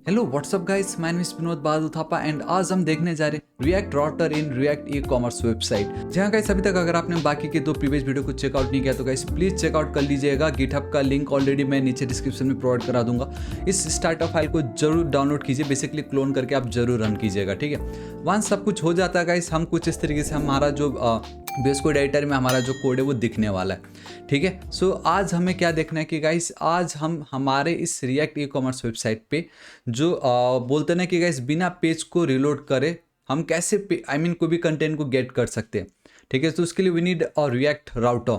Hello what's up guys, मैं Vinod Bahadur Thapa and आज हम देखने जा रहे हैं react router in React e commerce website. जहां गाइस अभी तक अगर आपने बाकी के दो प्रीवियस वीडियो को चेकआउट नहीं किया तो गाइस प्लीज चेकआउट कर लीजिएगा। गिटहब का लिंक ऑलरेडी मैं नीचे डिस्क्रिप्शन में प्रोवाइड करा दूंगा। इस स्टार्टअप फाइल को जरूर डाउनलोड कीजिए, बेसिकली क्लोन करके आप जरूर रन कीजिएगा, ठीक है। वंस सब कुछ हो जाता है गाइस, हम कुछ इस तरीके से हमारा जो बेस कोड एडिटर में हमारा जो कोड है वो दिखने वाला है, ठीक है। सो आज हमें क्या देखना है कि गाइस आज हम हमारे इस रिएक्ट ई कॉमर्स वेबसाइट पे जो बोलते ना कि गाइस बिना पेज को रिलोड करे हम कैसे कोई भी कंटेंट को गेट कर सकते हैं, ठीक है। तो उसके लिए वी नीड और रिएक्ट राउटर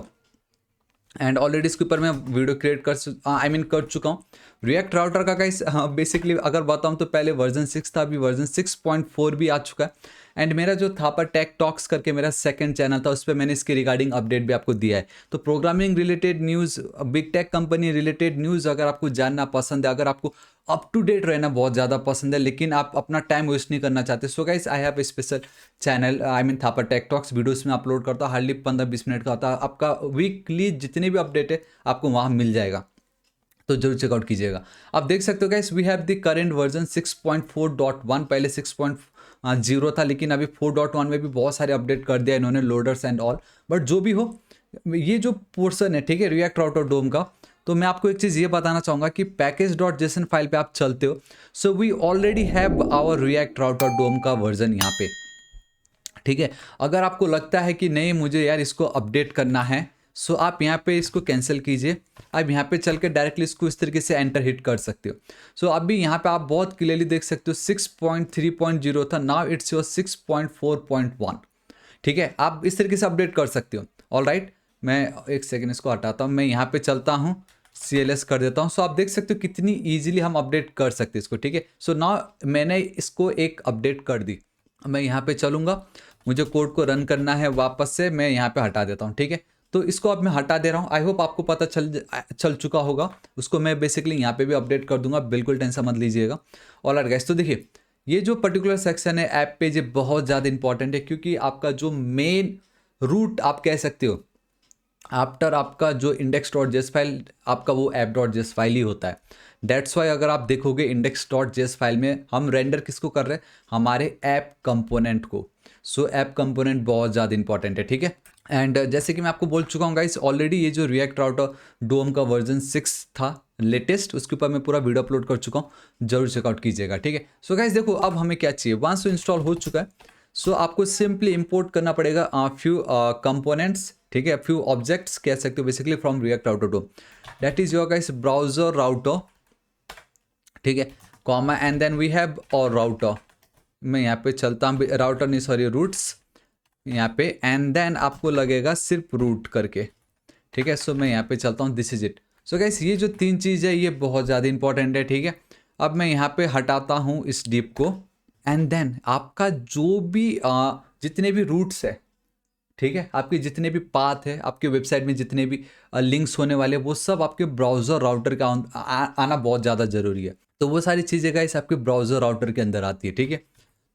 एंड ऑलरेडी इसके ऊपर मैं वीडियो क्रिएट कर चुका हूँ। रिएक्ट राउटर का गाइस बेसिकली अगर बताऊँ तो पहले वर्जन 6 था, अभी वर्जन 6.4 भी आ चुका है। एंड मेरा जो थापा टेक टॉक्स करके मेरा सेकंड चैनल था, उस पर मैंने इसके रिगार्डिंग अपडेट भी आपको दिया है। तो programming related news, big tech company related news अगर आपको जानना पसंद है, अगर आपको अप टू डेट रहना बहुत ज़्यादा पसंद है लेकिन आप अपना टाइम वेस्ट नहीं करना चाहते, so guys I have a special channel Thapa Tech Talks. Videos में अपलोड करता हूँ, हार्डली 15-20 मिनट का होता है। आपका वीकली जितने भी अपडेट है आपको वहाँ मिल जाएगा, तो जरूर चेकआउट कीजिएगा। आप देख सकते हो guys we have the current version 6.4.1, पहले 6.0 था लेकिन अभी 4.1 में भी बहुत सारे अपडेट कर दिया इन्होंने, लोडर्स एंड ऑल। बट जो भी हो, ये जो पोर्सन है, ठीक है, रिएक्ट राउटर डोम का, तो मैं आपको एक चीज़ ये बताना चाहूँगा कि पैकेज डॉट जेसन फाइल पे आप चलते हो, so we already have our React Router DOM का वर्जन यहाँ पे, ठीक है। अगर आपको लगता है कि नहीं मुझे यार इसको अपडेट करना है, सो आप यहाँ पे इसको कैंसिल कीजिए। आप यहाँ पे चल के डायरेक्टली इसको इस तरीके से एंटर हिट कर सकते हो। सो अभी यहाँ पे आप बहुत क्लियरली देख सकते हो 6.3.0 था, नाउ इट्स योर 6.4.1, ठीक है। आप इस तरीके से अपडेट कर सकते हो। ऑल राइट, मैं एक सेकेंड इसको हटाता हूँ, मैं यहाँ पे चलता हूँ, CLS कर देता हूँ। सो आप देख सकते हो कितनी ईजिली हम अपडेट कर सकते हैं इसको, ठीक है। सो नाउ मैंने इसको एक अपडेट कर दी। मैं यहाँ पे चलूँगा, मुझे कोड को रन करना है वापस से, मैं यहाँ पे हटा देता हूँ, ठीक है। तो इसको अब मैं हटा दे रहा हूँ। आई होप आपको पता चल चुका होगा। उसको मैं बेसिकली यहाँ पे भी अपडेट कर दूंगा, बिल्कुल टेंशन मत लीजिएगा। ऑलराइट गाइस, तो देखिए ये जो पर्टिकुलर सेक्शन है ऐप पेज, ये बहुत ज़्यादा इंपॉर्टेंट है क्योंकि आपका जो मेन रूट आप कह सकते हो आफ्टर आपका जो इंडेक्स डॉट जेस फाइल, आपका वो ऐप डॉट जेस फाइल ही होता है। दैट्स वाई अगर आप देखोगे इंडेक्स डॉट जेस फाइल में हम रेंडर किसको कर रहे हैं, हमारे ऐप कंपोनेंट को। सो ऐप कंपोनेंट बहुत ज़्यादा इंपॉर्टेंट है, ठीक है। एंड जैसे कि मैं आपको बोल चुका हूँ गाइस, ऑलरेडी ये जो रिएक्ट राउटर डोम का वर्जन 6 था लेटेस्ट, उसके ऊपर मैं पूरा वीडियो अपलोड कर चुका हूँ, जरूर चेकआउट कीजिएगा, ठीक है। सो गाइस देखो अब हमें क्या चाहिए, वंस इंस्टॉल हो चुका है, सो आपको सिंपली इंपोर्ट करना पड़ेगा फ्यू कंपोनेंट्स, ठीक है, फ्यू ऑब्जेक्ट्स कह सकते हो basically from React Router DOM. That is your guys browser router, ठीक है, comma and then we have और राउटर। मैं यहाँ पे चलता हूँ, राउटर नहीं सॉरी रूट्स यहाँ पे, एंड देन आपको लगेगा सिर्फ रूट करके, ठीक है। सो मैं यहाँ पे चलता हूँ, this is it. So guys ये जो तीन चीज़ है ये बहुत ज़्यादा इंपॉर्टेंट है, ठीक है। अब मैं यहाँ पे हटाता हूँ इस डिप को एंड देन आपका जो भी जितने भी रूट्स है, ठीक है, आपके जितने भी पाथ है, आपके वेबसाइट में जितने भी लिंक्स होने वाले वो सब आपके ब्राउज़र राउटर का आना बहुत ज़्यादा ज़रूरी है। तो वो सारी चीज़ें गाइस आपके ब्राउज़र राउटर के अंदर आती है, ठीक है।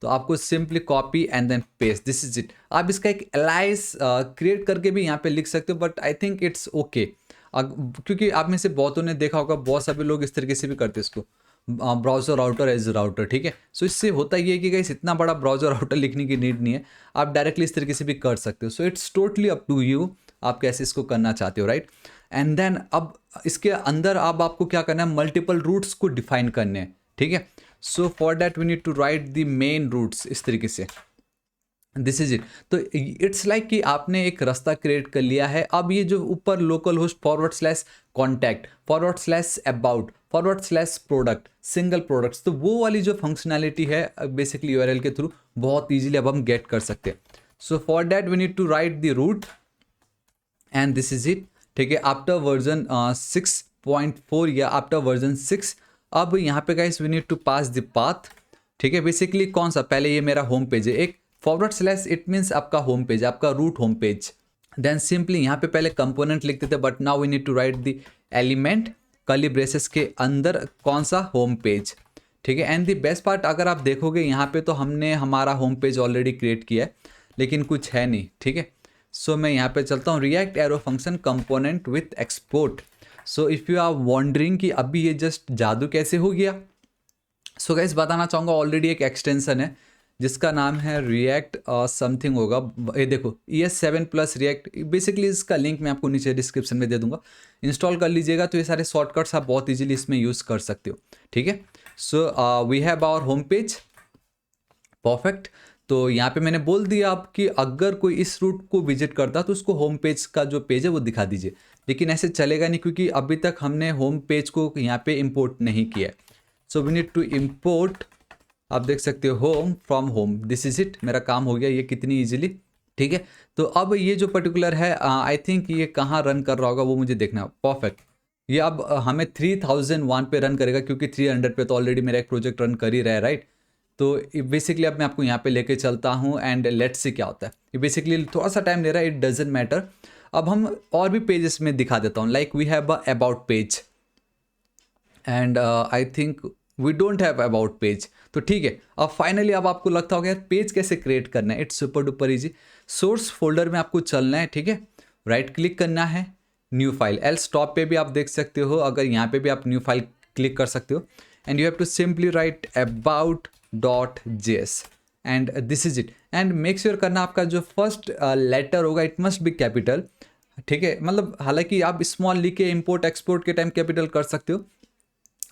तो आपको simply copy and then paste, this is it. आप इसका एक एलाइस क्रिएट करके भी यहाँ पे लिख सकते हो, but I think it's okay, क्योंकि आप में से बहुतों ने देखा होगा, बहुत सारे लोग इस तरीके से भी करते हैं इसको, ब्राउज़र राउटर एज राउटर, ठीक है। सो इससे होता ये है कि गाइस इतना बड़ा ब्राउज़र राउटर लिखने की नीड नहीं है, आप डायरेक्टली इस तरीके से भी कर सकते हो। So it's totally up to you, आप कैसे इसको करना चाहते हो, राइट। एंड देन अब इसके अंदर अब आपको क्या करना है, मल्टीपल रूट्स को डिफाइन करने हैं, ठीक है। So for that we need to write the main routes इस तरीके से, दिस इज इट। तो इट्स लाइक कि आपने एक रास्ता क्रिएट कर लिया है। अब ये जो ऊपर local host /contact /about /product single products, तो वो वाली जो फंक्शनैलिटी है बेसिकली URL के थ्रू बहुत ईजिली अब हम गेट कर सकते हैं। So for that we need to write the route and this is it, ठीक है। आफ्टर वर्जन 6.4 या आफ्टर वर्जन 6, अब यहाँ पे guys we need to pass the path, ठीक है। बेसिकली कौन सा, पहले ये मेरा होम पेज है, एक /, इट मीन्स आपका होम पेज, आपका route home page. Then simply यहाँ पे पहले कंपोनेंट लिखते थे, but now we need to write the element curly braces के अंदर कौन सा, होम पेज, ठीक है। एंड द बेस्ट पार्ट अगर आप देखोगे यहाँ पे तो हमने हमारा होम पेज ऑलरेडी क्रिएट किया है लेकिन कुछ है नहीं, ठीक है। सो मैं यहाँ पे चलता हूँ, React arrow function component with export. So if you are wondering कि अभी ये जस्ट जादू कैसे हो गया, सो गाइस बताना चाहूँगा ऑलरेडी एक एक्सटेंशन है जिसका नाम है रिएक्ट समथिंग होगा। ये देखो ES7 प्लस रिएक्ट, बेसिकली इसका लिंक मैं आपको नीचे डिस्क्रिप्शन में दे दूंगा। इंस्टॉल कर लीजिएगा तो ये सारे शॉर्टकट्स आप बहुत इजीली इसमें यूज़ कर सकते हो। ठीक है, so we have our home page. Perfect. तो यहाँ पे मैंने बोल दिया आप कि अगर कोई इस रूट को विजिट करता तो उसको होम पेज का जो पेज है वो दिखा दीजिए, लेकिन ऐसे चलेगा नहीं क्योंकि अभी तक हमने होम पेज को यहाँ पे इंपोर्ट नहीं किया। So we need to import, आप देख सकते हो home from home, this is it. मेरा काम हो गया ये कितनी इजीली। ठीक है, तो अब ये जो पर्टिकुलर है आई थिंक ये कहाँ रन कर रहा होगा वो मुझे देखना। परफेक्ट, ये अब हमें 3001 पे रन करेगा क्योंकि 300 पे तो ऑलरेडी मेरा एक प्रोजेक्ट रन कर ही रहा है, राइट। तो बेसिकली अब मैं आपको यहाँ पे लेके चलता हूँ एंड लेट्स सी क्या होता है। ये बेसिकली थोड़ा सा टाइम ले रहा है, इट डजेंट मैटर। अब हम और भी पेजेस में दिखा देता हूँ, like we have a about page and I think we don't have about page. तो ठीक है, अब फाइनली अब आपको लगता होगा यार पेज कैसे क्रिएट करना है। It's super duper easy. Source folder में आपको चलना है, ठीक है, राइट क्लिक करना है, न्यू फाइल, एल्स टॉप पे भी आप देख सकते हो, अगर यहाँ पे भी आप न्यू फाइल क्लिक कर सकते हो and you have to simply write about.js and this is it. And make sure करना आपका जो फर्स्ट लेटर होगा इट मस्ट बी कैपिटल। ठीक है, मतलब हालांकि आप स्मॉल लिख के इम्पोर्ट एक्सपोर्ट के टाइम कैपिटल कर सकते हो,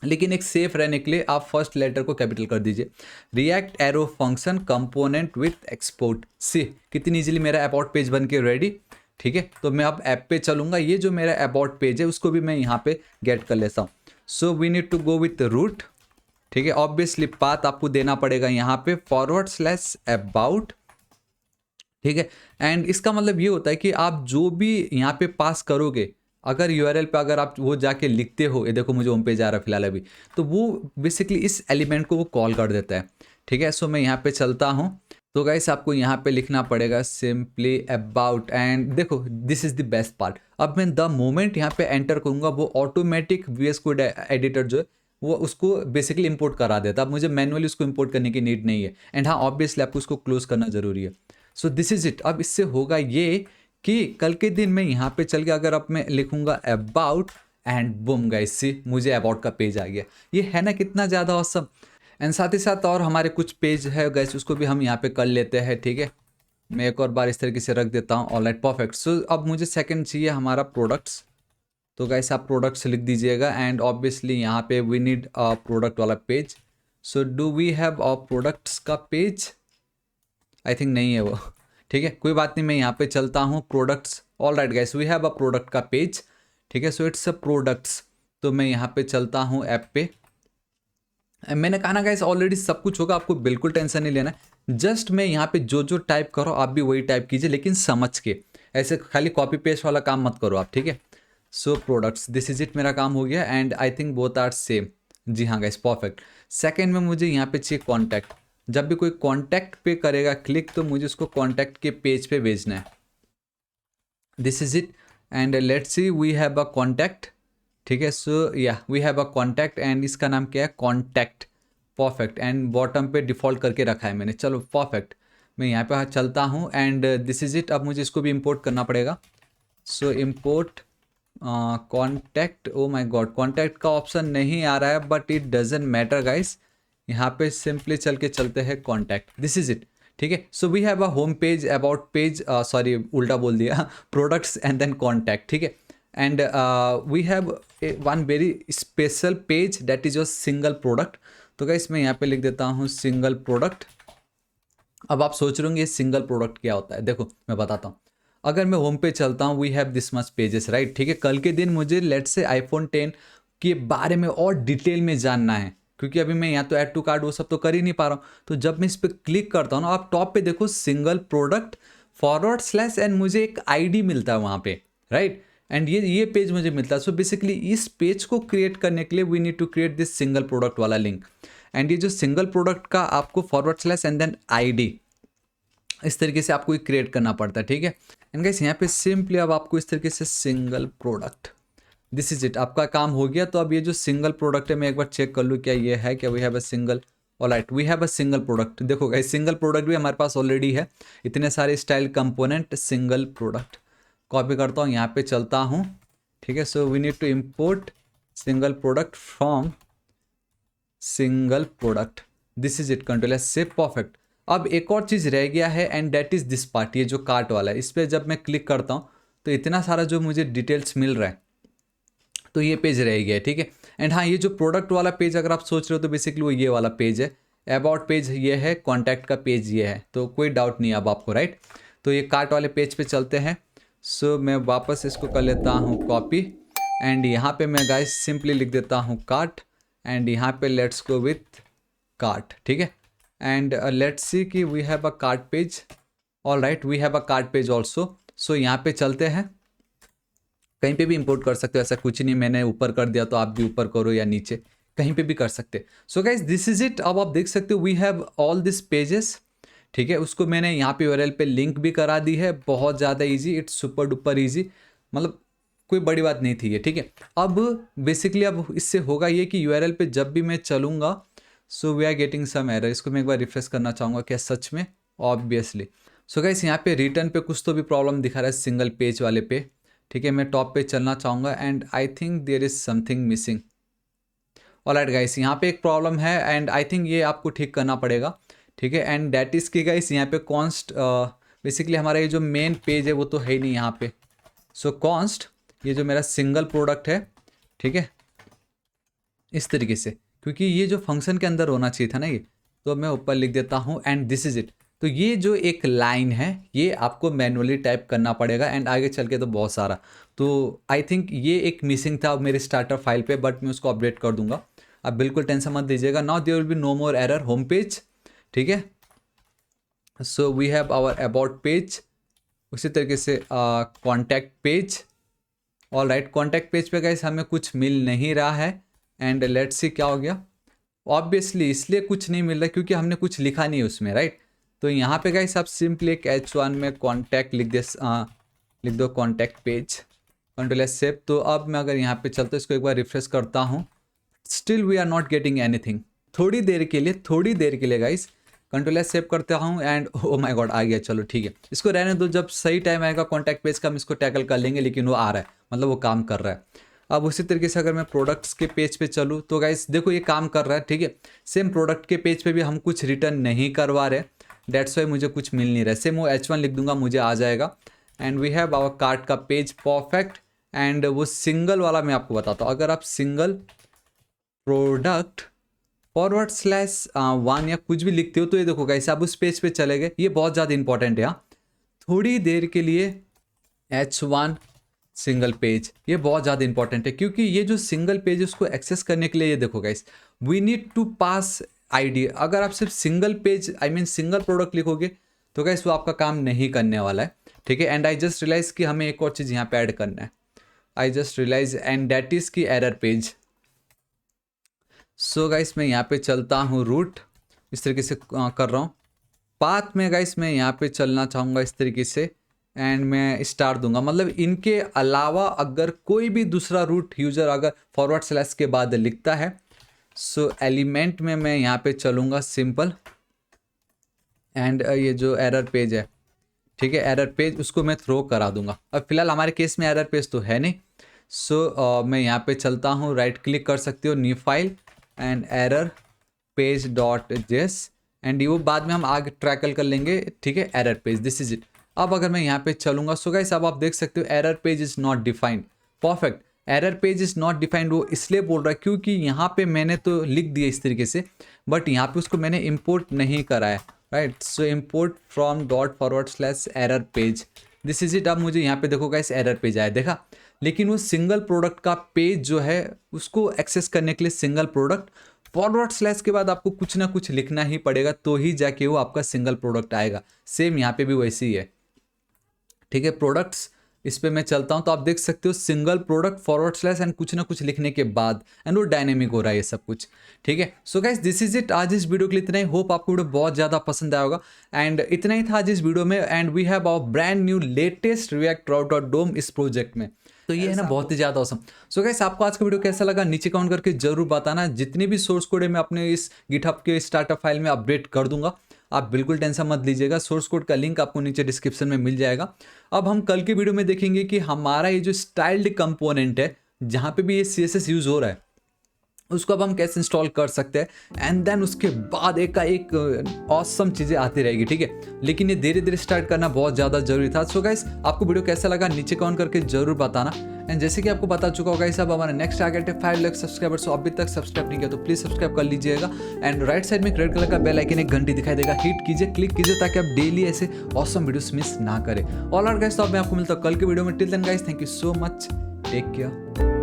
लेकिन एक सेफ रहने के लिए आप फर्स्ट लेटर को कैपिटल कर दीजिए। React arrow function component with export, see कितनी इजीली मेरा अबाउट पेज बन के रेडी। ठीक है, तो मैं अब ऐप पे चलूंगा, ये जो मेरा अबाउट पेज है उसको भी मैं यहाँ पे गेट कर लेता हूँ। So we need to go with route. ठीक है, ऑब्वियसली पाथ आपको देना पड़ेगा यहाँ पे /about। ठीक है, एंड इसका मतलब ये होता है कि आप जो भी यहाँ पे पास करोगे, अगर URL पे अगर आप वो जाके लिखते हो, ये देखो मुझे होम पेज आ रहा है फिलहाल अभी, तो वो बेसिकली इस एलिमेंट को वो कॉल कर देता है। ठीक है, सो मैं यहाँ पे चलता हूँ। तो गाइस आपको यहाँ पे लिखना पड़ेगा सिंपली अबाउट एंड देखो this is the best part. अब मैं द मोमेंट यहाँ पे एंटर करूँगा वो ऑटोमेटिक VS कोड एडिटर जो है वो उसको बेसिकली इंपोर्ट करा देता है। अब मुझे मैनुअली उसको इंपोर्ट करने की नीड नहीं है एंड हाँ ऑब्वियसली आपको उसको क्लोज करना जरूरी है। So this is it. अब इससे होगा ये कि कल के दिन मैं यहाँ पे चल के अगर अब मैं लिखूंगा अबाउट एंड बूम गाइस सी मुझे अबाउट का पेज आ गया। ये है ना कितना ज़्यादा ऑसम। एंड साथ ही साथ और हमारे कुछ पेज है गाइस उसको भी हम यहाँ पे कर लेते हैं। ठीक है, मैं एक और बार इस तरीके से रख देता हूँ। Alright perfect. सो अब मुझे सेकंड चाहिए हमारा प्रोडक्ट्स। तो गाइस आप प्रोडक्ट्स लिख दीजिएगा एंड ऑब्वियसली यहाँ पे वी नीड अ प्रोडक्ट वाला पेज। So do we have a products का पेज? आई थिंक नहीं है वो। ठीक है, कोई बात नहीं, मैं यहाँ पे चलता हूँ products. All right guys we have a product का पेज। ठीक है, सो इट्स अ प्रोडक्ट्स। तो मैं यहाँ पे चलता हूँ ऐप पे। मैंने कहा ना गाइस ऑलरेडी सब कुछ होगा, आपको बिल्कुल टेंशन नहीं लेना है। जस्ट मैं यहाँ पे जो जो टाइप करो आप भी वही टाइप कीजिए, लेकिन समझ के, ऐसे खाली कॉपी पेस्ट वाला काम मत करो आप। ठीक है, so products this is it, मेरा काम हो गया and I think both are same. जी हाँ गाइस परफेक्ट। सेकेंड में मुझे यहाँ पे चाहिए कॉन्टैक्ट। जब भी कोई कॉन्टैक्ट पे करेगा क्लिक तो मुझे उसको कॉन्टैक्ट के पेज पे भेजना है। This is it and let's see we have a contact. ठीक है, सो या we have a contact and इसका नाम क्या है कॉन्टैक्ट। परफेक्ट, एंड बॉटम पे डिफ़ॉल्ट करके रखा है मैंने। चलो परफेक्ट, मैं यहाँ पे चलता हूँ एंड दिस इज इट। अब मुझे इसको भी इंपोर्ट करना पड़ेगा। सो import contact. Oh my God, contact का ऑप्शन नहीं आ रहा है but it doesn't matter guys. यहाँ पे सिंपली चल के चलते हैं कॉन्टैक्ट। This is it. ठीक है, so we have a home page, about page, sorry उल्टा बोल दिया, प्रोडक्ट्स एंड देन कॉन्टैक्ट। ठीक है, and we have one very special page that is your single product. तो गाइस मैं यहाँ पे लिख देता हूँ सिंगल प्रोडक्ट। अब आप सोच रहे होंगे सिंगल प्रोडक्ट क्या होता है। देखो मैं बताता हूँ। अगर मैं होम पे चलता हूँ we have this much pages, right. ठीक है, कल के दिन मुझे लेट्स से iPhone 10 के बारे में और डिटेल में जानना है, क्योंकि अभी मैं यहाँ तो ऐड टू कार्ड वो सब तो कर ही नहीं पा रहा हूँ। तो जब मैं इस पर क्लिक करता हूँ ना, आप टॉप पे देखो सिंगल प्रोडक्ट / एंड मुझे एक ID मिलता है वहाँ पे, राइट। एंड ये पेज मुझे मिलता है। सो बेसिकली इस पेज को क्रिएट करने के लिए we need to create this single product वाला लिंक। एंड ये जो सिंगल प्रोडक्ट का आपको / एंड देन ID इस तरीके से आपको क्रिएट करना पड़ता है। ठीक है, एंड गाइस यहाँ पे सिंपली अब आपको इस तरीके से single product, this is it, आपका काम हो गया। तो अब ये जो सिंगल प्रोडक्ट है मैं एक बार चेक कर लूँ क्या ये है, क्या we have a single. Alright, we have a single product. देखो गाइस सिंगल प्रोडक्ट भी हमारे पास ऑलरेडी है, इतने सारे style component. Single product copy करता हूँ, यहाँ पे चलता हूँ। ठीक है, so we need to import single product from single product, this is it, control S save, perfect. अब एक और चीज़ रह गया है and that is this part, ये जो कार्ट वाला है, इस पर जब मैं क्लिक करता हूँ तो इतना सारा जो मुझे डिटेल्स मिल रहा है, तो ये पेज रह गया है, ठीक है। एंड हाँ, ये जो प्रोडक्ट वाला पेज अगर आप सोच रहे हो तो बेसिकली वो ये वाला पेज है, अबाउट पेज ये है, कॉन्टैक्ट का पेज ये है, तो कोई डाउट नहीं है अब आपको, राइट। तो ये कार्ट वाले पेज पे चलते हैं। सो मैं वापस इसको कर लेता हूँ कॉपी एंड यहाँ पे मैं गाइस सिंपली लिख देता हूँ कार्ट एंड यहाँ पे लेट्स गो विथ कार्ट, ठीक है। एंड लेट्स सी कि we have a cart page, all right, we have a cart page also. So यहाँ पे चलते हैं, कहीं पे भी इंपोर्ट कर सकते हो, ऐसा कुछ नहीं, मैंने ऊपर कर दिया तो आप भी ऊपर करो या नीचे कहीं पे भी कर सकते। So guys this is it. अब आप देख सकते हो we have all this pages, ठीक है। उसको मैंने यहाँ पे यूआरएल पे लिंक भी करा दी है, बहुत ज़्यादा easy, it's super duper easy, मतलब कोई बड़ी बात नहीं थी ये, ठीक है। अब बेसिकली अब इससे होगा ये कि यूआरएल पे जब भी मैं चलूँगा, so we are getting some error. इसको मैं एक बार रिफ्रेश करना चाहूँगा, क्या सच में, ऑब्वियसली। सो गाइस यहाँ पे रिटर्न पे कुछ तो भी प्रॉब्लम दिखा रहा है सिंगल पेज वाले पे, ठीक है। मैं टॉप पे चलना चाहूँगा and I think there is something missing. Alright guys, यहाँ पे एक प्रॉब्लम है एंड आई थिंक ये आपको ठीक करना पड़ेगा, ठीक है। एंड दैट इज़ कि गाइस यहाँ पे कॉन्स्ट, बेसिकली हमारा ये जो मेन पेज है वो तो है ही नहीं यहाँ पे। सो कॉन्स्ट, ये जो मेरा सिंगल प्रोडक्ट है, ठीक है, इस तरीके से, क्योंकि ये जो फंक्शन के अंदर होना चाहिए था ना ये, तो मैं ऊपर लिख देता हूँ एंड दिस इज इट। तो ये जो एक लाइन है ये आपको मैनुअली टाइप करना पड़ेगा एंड आगे चल के तो बहुत सारा, तो आई थिंक ये एक मिसिंग था मेरे स्टार्टर फाइल पे, बट मैं उसको अपडेट कर दूंगा, आप बिल्कुल टेंशन मत दीजिएगा। Now there will be no more error. Home page, ठीक है, so we have our about page, उसी तरीके से contact page, all right. Contact page पे गाइस हमें कुछ मिल नहीं रहा है एंड लेट्स सी क्या हो गया। ऑब्वियसली इसलिए कुछ नहीं मिल रहा क्योंकि हमने कुछ लिखा नहीं उसमें, राइट। तो यहाँ पे गाइस आप सिंपली एक H1 में कॉन्टैक्ट लिख दो contact page, control S save. तो अब मैं अगर यहाँ पे चलता हूँ, इसको एक बार रिफ्रेश करता हूँ, still we are not getting anything. थोड़ी देर के लिए गाइस कंट्रोल एस सेव करता हूँ एंड ओ माय गॉड आ गया, चलो ठीक है, इसको रहने दो, जब सही टाइम आएगा कॉन्टैक्ट पेज का हम इसको टैकल कर लेंगे, लेकिन वो आ रहा है, मतलब वो काम कर रहा है। अब उसी तरीके से अगर मैं प्रोडक्ट्स के पेज पे चलूँ तो गाइस देखो ये काम कर रहा है, ठीक है। सेम प्रोडक्ट के पेज पे भी हम कुछ रिटर्न नहीं करवा रहे, डेट्स वाई मुझे कुछ मिल नहीं रहा। सेम वो H1 लिख दूंगा, मुझे आ जाएगा and we have our cart का पेज, परफेक्ट। एंड वो सिंगल वाला मैं आपको बताता हूँ, अगर आप सिंगल प्रोडक्ट /1 या कुछ भी लिखते हो तो ये देखो गाइस आप उस पेज पे चले गए, ये बहुत ज़्यादा इंपॉर्टेंट है। हाँ, थोड़ी देर के लिए H1 सिंगल पेज, ये बहुत ज़्यादा इंपॉर्टेंट है, क्योंकि ये जो सिंगल पेज है उसको एक्सेस करने के लिए ये देखो guys we need to pass ID. अगर आप सिर्फ सिंगल पेज सिंगल प्रोडक्ट लिखोगे तो गाइस वो आपका काम नहीं करने वाला है, ठीक है। एंड आई जस्ट रियलाइज कि हमें एक और चीज़ यहाँ पे ऐड करना है, I just realize and that is की एरर पेज। सो गाइस मैं यहाँ पे चलता हूँ रूट, इस तरीके से कर रहा हूँ। पाथ में गाइस मैं यहाँ पे चलना चाहूँगा इस तरीके से एंड मैं स्टार दूंगा, मतलब इनके अलावा अगर कोई भी दूसरा रूट यूज़र अगर // के बाद लिखता है, सो एलिमेंट में मैं यहाँ पे चलूँगा सिंपल एंड ये जो एरर पेज है, ठीक है, एरर पेज उसको मैं थ्रो करा दूंगा। अब फिलहाल हमारे केस में एरर पेज तो है नहीं, सो मैं यहाँ पे चलता हूँ, राइट क्लिक कर सकते हो, new file and error page .js and ये वो बाद में हम आगे ट्रैकल कर लेंगे, ठीक है, error page, this is it. अब अगर मैं यहाँ पे चलूँगा, सो गाइस अब आप देख सकते हो error page is not defined, perfect. Error page is not defined वो इसलिए बोल रहा है क्योंकि यहाँ पे मैंने तो लिख दिया इस तरीके से, बट यहाँ पे उसको मैंने इंपोर्ट नहीं करा है, right. So import from // error page, this is it. अब मुझे यहाँ पे देखो गाइस एरर पेज आया, देखा, लेकिन वो सिंगल प्रोडक्ट का पेज जो है उसको एक्सेस करने के लिए सिंगल प्रोडक्ट // के बाद आपको कुछ ना कुछ लिखना ही पड़ेगा, तो ही जाके वो आपका सिंगल प्रोडक्ट आएगा। सेम यहाँ पे भी वैसे ही है, ठीक है। प्रोडक्ट्स इस पे मैं चलता हूँ तो आप देख सकते हो सिंगल प्रोडक्ट / एंड कुछ ना कुछ लिखने के बाद एंड वो डायनेमिक हो रहा है ये सब कुछ, ठीक है। So guys this is it, आज इस वीडियो के लिए इतना ही। होप आपको वीडियो बहुत ज़्यादा पसंद आया होगा एंड इतना ही था आज इस वीडियो में। And we have our brand new latest React Router DOM इस प्रोजेक्ट में, तो ये है ना बहुत ही ज़्यादा औसम। सो गाइस आपको आज का वीडियो कैसा लगा नीचे कमेंट करके जरूर बताना। जितने भी सोर्स कोड है मैं अपने इस गिटहब के स्टार्टअप फाइल में अपडेट कर दूंगा, आप बिल्कुल टेंशन मत लीजिएगा। सोर्स कोड का लिंक आपको नीचे डिस्क्रिप्शन में मिल जाएगा। अब हम कल के वीडियो में देखेंगे कि हमारा ये जो स्टाइल्ड कंपोनेंट है, जहाँ पे भी ये CSS यूज़ हो रहा है, उसको अब हम कैसे इंस्टॉल कर सकते हैं एंड देन उसके बाद एक का एक ऑसम चीज़ें आती रहेगी, ठीक है। लेकिन ये धीरे धीरे स्टार्ट करना बहुत ज़्यादा जरूरी था। सो गाइस, आपको वीडियो कैसा लगा नीचे कमेंट करके जरूर बताना। एंड जैसे कि आपको पता चुका होगा गाइस, अब हमारा नेक्स्ट टारगेट है 5 लाख सब्सक्राइबर्स। सो अभी तक सब्सक्राइब नहीं किया तो प्लीज सब्सक्राइब कर लीजिएगा। एंड राइट साइड में एक रेड कलर का बेल आइकन, एक घंटी दिखाई देगा, हिट कीजिए, क्लिक कीजिए ताकि आप डेली ऐसे ऑसम वीडियोस मिस ना करें। ऑल आर गाइस, तो अब मैं आपको मिलता हूं कल के वीडियो में। Till then guys, thank you so much, take care.